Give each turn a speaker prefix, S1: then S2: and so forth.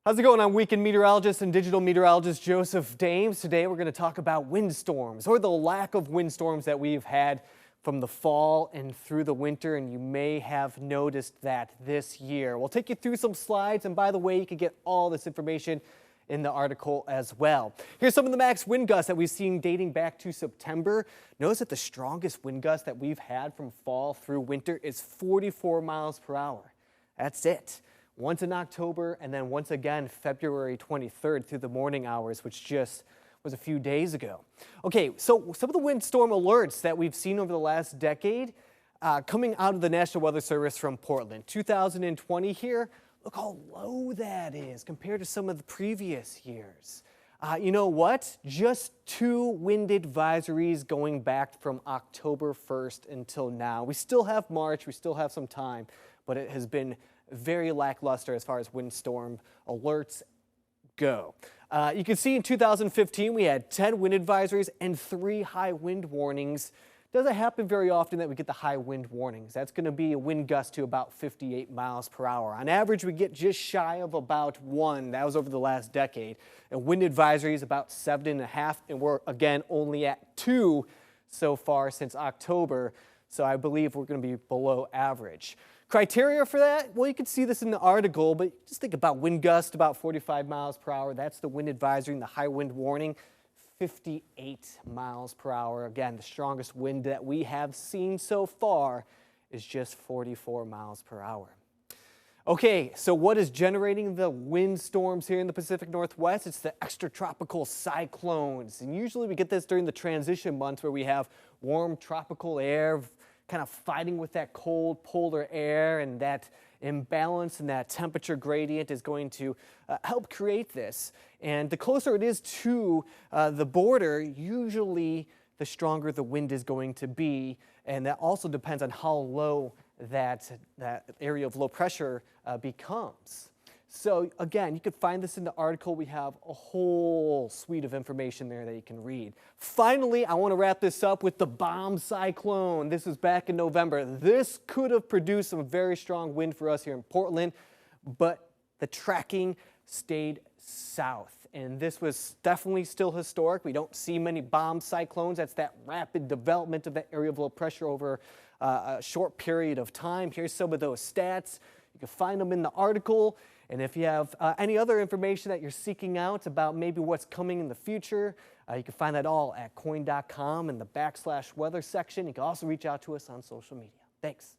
S1: How's it going? I'm weekend meteorologist and digital meteorologist Joseph Dames. Today we're going to talk about windstorms, or the lack of windstorms that we've had from the fall and through the winter, and you may have noticed that this year. We'll take you through some slides, and by the way, you can get all this information in the article as well. Here's some of the max wind gusts that we've seen dating back to September. Notice that the strongest wind gust that we've had from fall through winter is 44 miles per hour. That's it. Once in October, and then once again February 23rd through the morning hours, which just was a few days ago. Okay, so some of the windstorm alerts that we've seen over the last decade coming out of the National Weather Service from Portland. 2020 here, look how low that is compared to some of the previous years. You know what? Just 2 wind advisories going back from October 1st until now. We still have March, we still have some time, but it has been very lackluster as far as windstorm alerts go. You can see in 2015 we had 10 wind advisories and 3 high wind warnings. Doesn't happen very often that we get the high wind warnings. That's going to be a wind gust to about 58 miles per hour. On average, we get just shy of about 1. That was over the last decade. And wind advisories about 7.5, and we're again only at 2 so far since October. So I believe we're going to be below average. Criteria for that? Well, you can see this in the article, but just think about wind gust about 45 miles per hour. That's the wind advisory, and the high wind warning, 58 miles per hour. Again, the strongest wind that we have seen so far is just 44 miles per hour. Okay, so what is generating the windstorms here in the Pacific Northwest? It's the extratropical cyclones. And usually we get this during the transition months where we have warm tropical air kind of fighting with that cold polar air, and that imbalance and that temperature gradient is going to help create this. And the closer it is to the border, usually the stronger the wind is going to be, and that also depends on how low that area of low pressure becomes. So again, you can find this in the article. We have a whole suite of information there that you can read. Finally, I want to wrap this up with the bomb cyclone. This was back in November. This could have produced some very strong wind for us here in Portland, but the tracking stayed south. And this was definitely still historic. We don't see many bomb cyclones. That's that rapid development of that area of low pressure over a short period of time. Here's some of those stats. You can find them in the article. And if you have any other information that you're seeking out about maybe what's coming in the future, you can find that all at KOIN.com in the /weather section. You can also reach out to us on social media. Thanks.